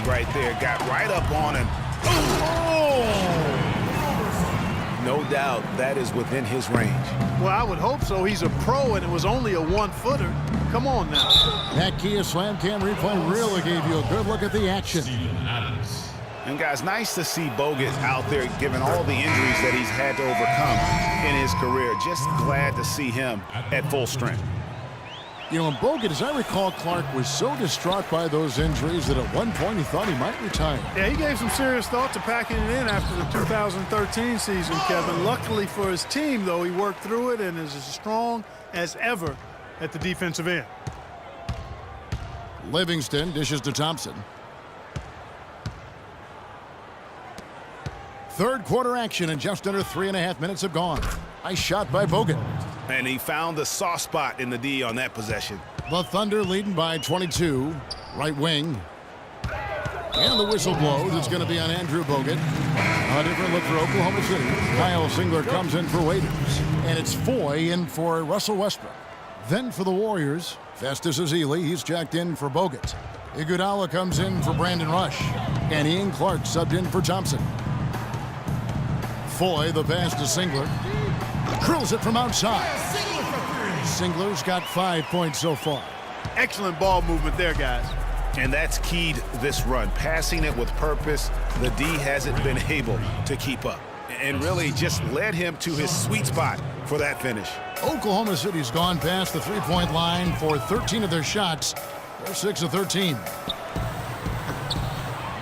right there. Got right up on him. Oh! No doubt that is within his range. Well, I would hope so. He's a pro, and it was only a one-footer. Come on now. That Kia Slam Cam replay really gave you a good look at the action. And guys, nice to see Bogut out there given all the injuries that he's had to overcome in his career. Just glad to see him at full strength. You know, and Bogut, as I recall, Clark was so distraught by those injuries that at one point he thought he might retire. Yeah, he gave some serious thought to packing it in after the 2013 season, Kevin. Luckily for his team, though, he worked through it and is as strong as ever at the defensive end. Livingston dishes to Thompson. Third quarter action, and just under 3.5 minutes have gone. Nice shot by Bogut. And he found the soft spot in the D on that possession. The Thunder leading by 22. Right wing. And the whistle blows. It's going to be on Andrew Bogut. A different look for Oklahoma City. Kyle Singler comes in for Waiters. And it's Foy in for Russell Westbrook. Then for the Warriors, Festus Ezeli. He's checked in for Bogut. Iguodala comes in for Brandon Rush. And Ian Clark subbed in for Thompson. Foy, the pass to Singler. Drills it from outside. Singler's got 5 points so far. Excellent ball movement there, guys. And that's keyed this run. Passing it with purpose. The D hasn't been able to keep up. And really just led him to his sweet spot for that finish. Oklahoma City's gone past the three-point line for 13 of their shots. They're 6 of 13.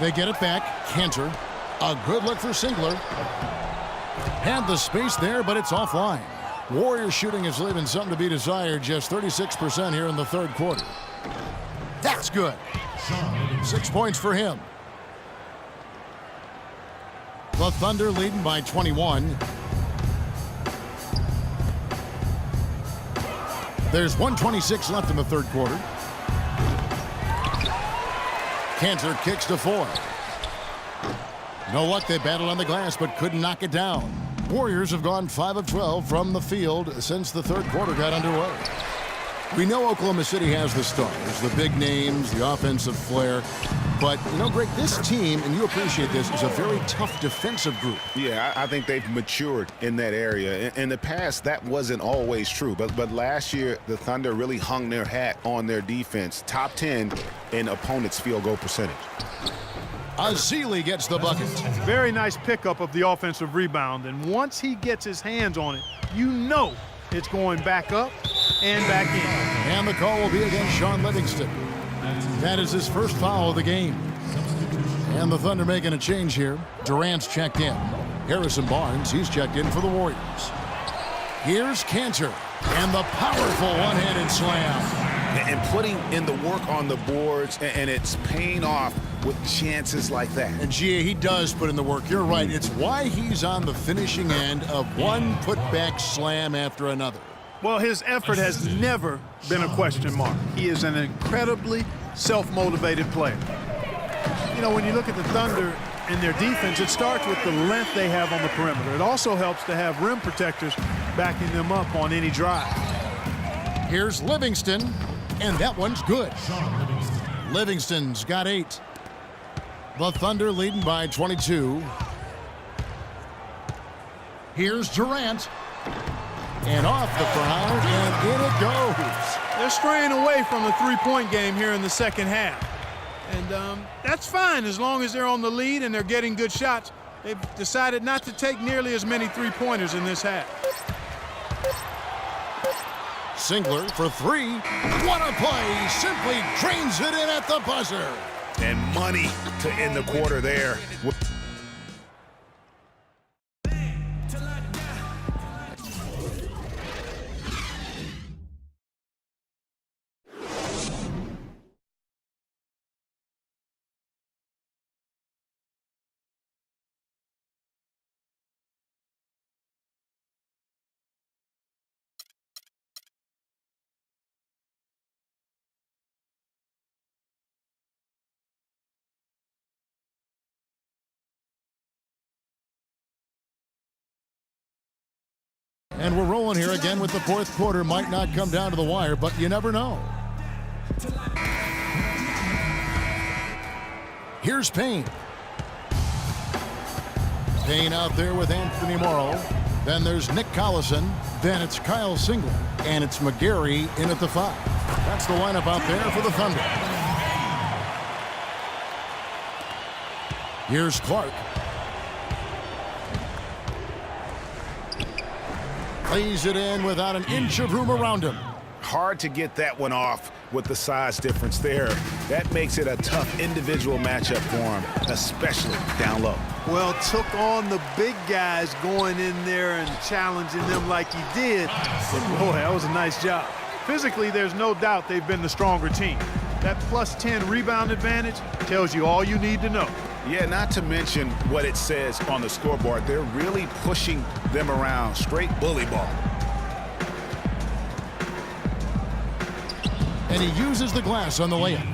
They get it back. Cantor. A good look for Singler. Had the space there, but it's offline. Warriors shooting is leaving something to be desired. Just 36% here in the third quarter. That's good. 6 points for him. The Thunder leading by 21. There's 1:26 left in the third quarter. Cantor kicks to Foy. No luck, they battled on the glass but couldn't knock it down. Warriors have gone 5 of 12 from the field since the third quarter got underway. We know Oklahoma City has the stars, the big names, the offensive flair. But, you know, Greg, this team, and you appreciate this, is a very tough defensive group. Yeah, I think they've matured in that area. In the past, that wasn't always true. But last year, the Thunder really hung their hat on their defense. Top 10 in opponents' field goal percentage. Ezeli gets the bucket. Very nice pickup of the offensive rebound. And once he gets his hands on it, you know it's going back up and back in. And the call will be against Sean Livingston. That is his first foul of the game. And the Thunder making a change here. Durant's checked in. Harrison Barnes, he's checked in for the Warriors. Here's Cantor. And the powerful one-handed slam. And putting in the work on the boards, and it's paying off with chances like that. And Gia, he does put in the work. You're right. It's why he's on the finishing end of one putback slam after another. Well, his effort has never been a question mark. He is an incredibly self-motivated player. You know, when you look at the Thunder and their defense, it starts with the length they have on the perimeter. It also helps to have rim protectors backing them up on any drive. Here's Livingston, and that one's good. Livingston's got 8. The Thunder leading by 22. Here's Durant. And off the front, and in it goes. They're straying away from the three-point game here in the second half. And that's fine as long as they're on the lead and they're getting good shots. They've decided not to take nearly as many three-pointers in this half. Singler for 3. What a play! Simply drains it in at the buzzer. And money to end the quarter there. And we're rolling here again with the fourth quarter. Might not come down to the wire, but you never know. Here's Payne. Payne out there with Anthony Morrow. Then there's Nick Collison. Then it's Kyle Singler. And it's McGarry in at the 5. That's the lineup out there for the Thunder. Here's Clark. Lays it in without an inch of room around him. Hard to get that one off with the size difference there. That makes it a tough individual matchup for him, especially down low. Well, took on the big guys going in there and challenging them like he did. But boy, that was a nice job. Physically, there's no doubt they've been the stronger team. That plus 10 rebound advantage tells you all you need to know. Yeah, not to mention what it says on the scoreboard. They're really pushing them around. Straight bully ball. And he uses the glass on the layup.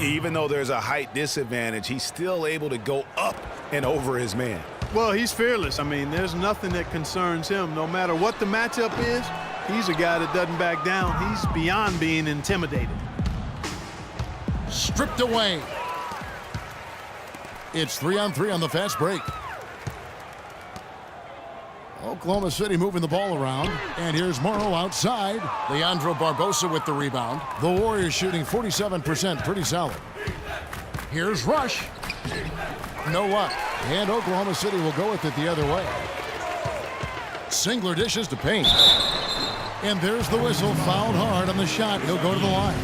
Even though there's a height disadvantage, he's still able to go up and over his man. Well, he's fearless. I mean, there's nothing that concerns him. No matter what the matchup is, he's a guy that doesn't back down. He's beyond being intimidated. Stripped away. It's 3-on-3 on the fast break. Oklahoma City moving the ball around. And here's Morrow outside. Leandro Barbosa with the rebound. The Warriors shooting 47%, pretty solid. Here's Rush. No luck. And Oklahoma City will go with it the other way. Singler dishes to Payne. And there's the whistle. Fouled hard on the shot. He'll go to the line.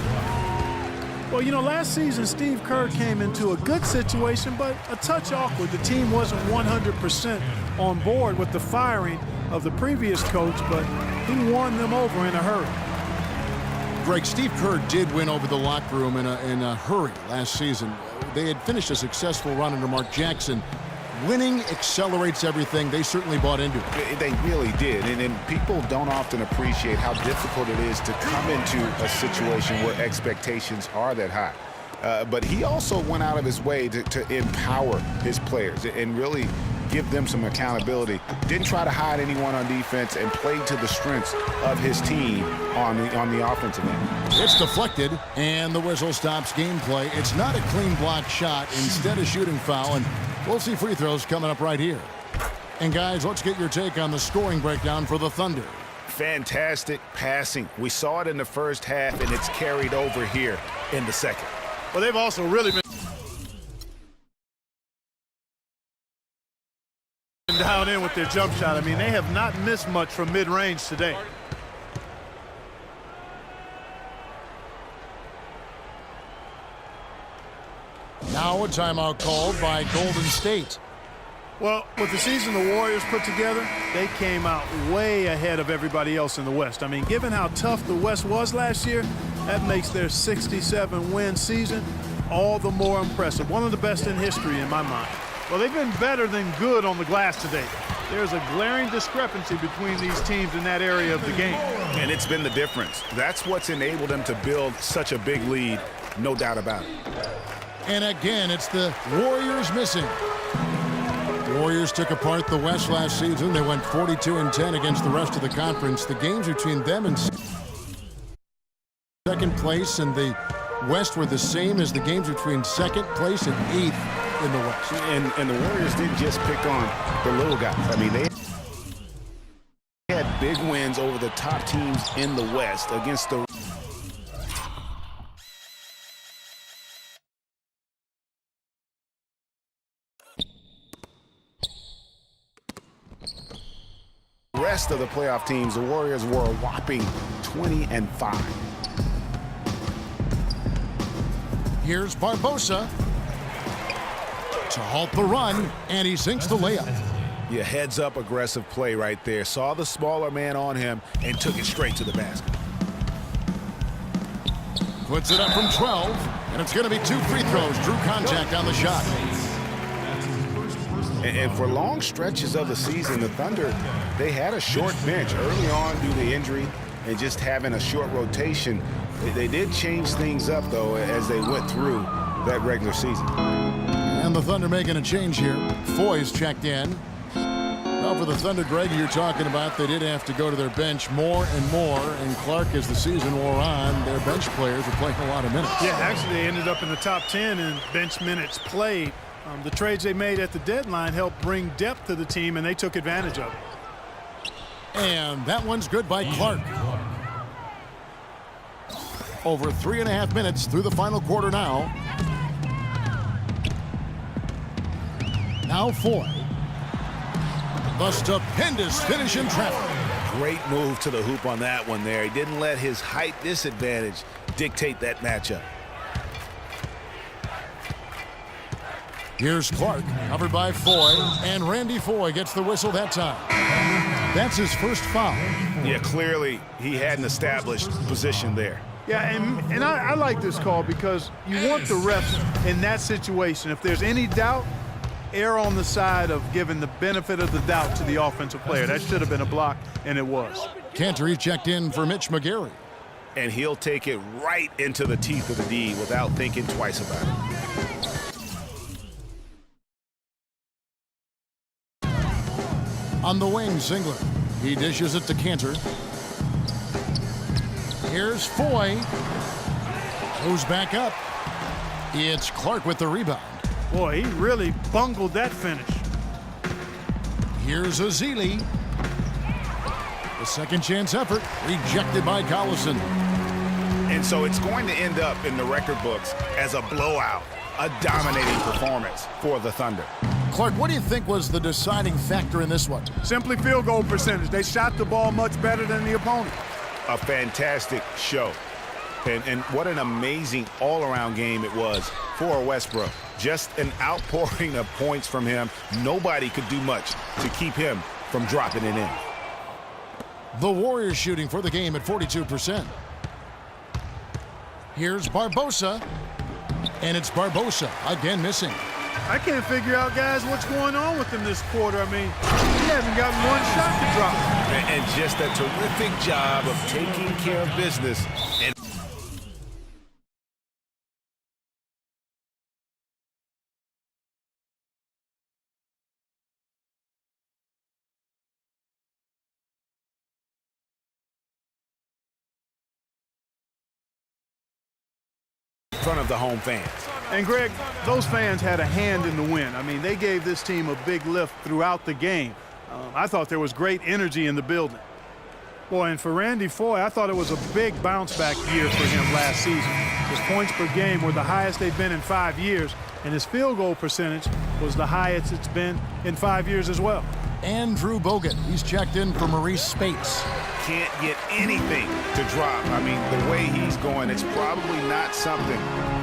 Well, you know, last season Steve Kerr came into a good situation, but a touch awkward. The team wasn't 100% on board with the firing of the previous coach, but he won them over in a hurry. Greg, Steve Kerr did win over the locker room in a hurry last season. They had finished a successful run under Mark Jackson. Winning accelerates everything. They certainly bought into it. They really did. And people don't often appreciate how difficult it is to come into a situation where expectations are that high. But he also went out of his way to empower his players and really give them some accountability. Didn't try to hide anyone on defense and played to the strengths of his team on the offensive end. It's deflected, and the whistle stops gameplay. It's not a clean block shot. Instead, a shooting foul, and we'll see free throws coming up right here. And guys, let's get your take on the scoring breakdown for the Thunder. Fantastic passing. We saw it in the first half, and it's carried over here in the second. Well, they've also really been down in with their jump shot. I mean, they have not missed much from mid-range today. Now a timeout called by Golden State. Well, with the season the Warriors put together, they came out way ahead of everybody else in the West. I mean, given how tough the West was last year, that makes their 67-win season all the more impressive. One of the best in history in my mind. Well, they've been better than good on the glass today. There's a glaring discrepancy between these teams in that area of the game. And it's been the difference. That's what's enabled them to build such a big lead, no doubt about it. And again, it's the Warriors missing. Warriors took apart the West last season. They went 42-10 against the rest of the conference. The games between them and second place in the West were the same as the games between second place and 8th in the West. And the Warriors didn't just pick on the little guys. I mean, they had big wins over the top teams in the West against the rest of the playoff teams. The Warriors were a whopping 20-5. Here's Barbosa to halt the run, and he sinks the layup. Yeah, heads-up aggressive play right there. Saw the smaller man on him and took it straight to the basket. Puts it up from 12, and it's going to be 2 free throws. Drew contact on the shot. And for long stretches of the season, the Thunder, they had a short bench early on due to injury and just having a short rotation. They did change things up, though, as they went through that regular season. And the Thunder making a change here. Foy's checked in. Now for the Thunder, Greg, you're talking about, they did have to go to their bench more and more, and Clark, as the season wore on, their bench players were playing a lot of minutes. Yeah, actually they ended up in the top 10 in bench minutes played. The trades they made at the deadline helped bring depth to the team, and they took advantage of it. And that one's good by Clark. Over 3.5 minutes through the final quarter now. Now Foy. The stupendous finish in traffic. Great move to the hoop on that one there. He didn't let his height disadvantage dictate that matchup. Here's Clark, covered by Foy, and Randy Foy gets the whistle that time. That's his first foul. Yeah, clearly he had an established position there. Yeah, and I like this call because you want the refs in that situation. If there's any doubt, err on the side of giving the benefit of the doubt to the offensive player. That should have been a block, and it was. Cantor checked in for Mitch McGary. And he'll take it right into the teeth of the D without thinking twice about it. On the wing, Singler. He dishes it to Cantor. Here's Foy. Goes back up. It's Clark with the rebound. Boy, he really bungled that finish. Here's Ezeli. The second chance effort rejected by Collison. And so it's going to end up in the record books as a blowout, a dominating performance for the Thunder. Clark, what do you think was the deciding factor in this one? Simply field goal percentage. They shot the ball much better than the opponent. A fantastic show. And what an amazing all-around game it was for Westbrook. Just an outpouring of points from him. Nobody could do much to keep him from dropping it in. The Warriors shooting for the game at 42%. Here's Barbosa. And it's Barbosa again missing. I can't figure out, guys, what's going on with him this quarter. I mean, he hasn't gotten one shot to drop. And just a terrific job of taking care of business. And in front of the home fans. And, Greg, those fans had a hand in the win. I mean, they gave this team a big lift throughout the game. I thought there was great energy in the building. Boy, and for Randy Foy, I thought it was a big bounce-back year for him last season. His points per game were the highest they've been in 5 years, and his field goal percentage was the highest it's been in 5 years as well. Andrew Bogut, he's checked in for Maurice Spates. Can't get anything to drop. I mean, the way he's going, it's probably not something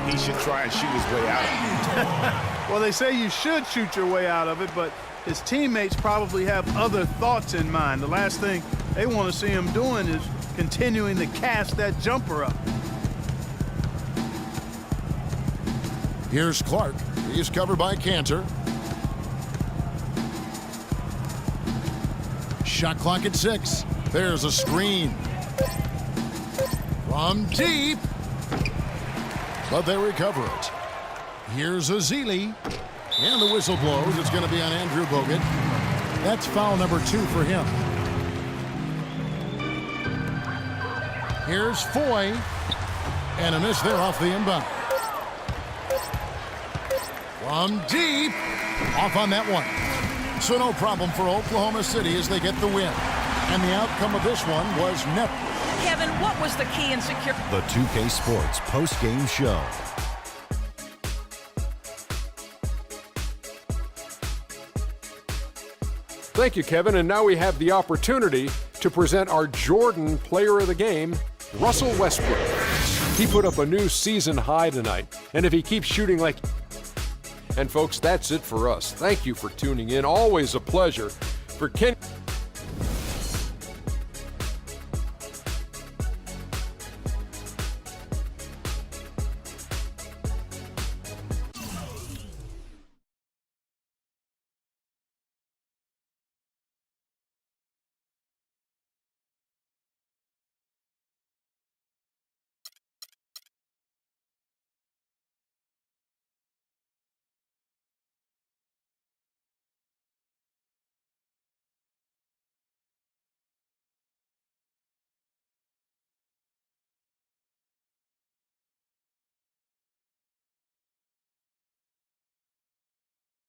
he should try and shoot his way out of. Well, they say you should shoot your way out of it, but his teammates probably have other thoughts in mind. The last thing they want to see him doing is continuing to cast that jumper up. Here's Clark. He's covered by Cantor. Shot clock at 6. There's a screen. From deep. But they recover it. Here's Ezeli. And the whistle blows. It's going to be on Andrew Bogut. That's foul number 2 for him. Here's Foy. And a miss there off the inbound. From deep. Off on that one. So no problem for Oklahoma City as they get the win. And the outcome of this one was net. Kevin, what was the key in secure? The 2K Sports post-game show. Thank you, Kevin. And now we have the opportunity to present our Jordan Player of the Game, Russell Westbrook. He put up a new season high tonight. And if he keeps shooting like... And folks, that's it for us. Thank you for tuning in. Always a pleasure. For Ken...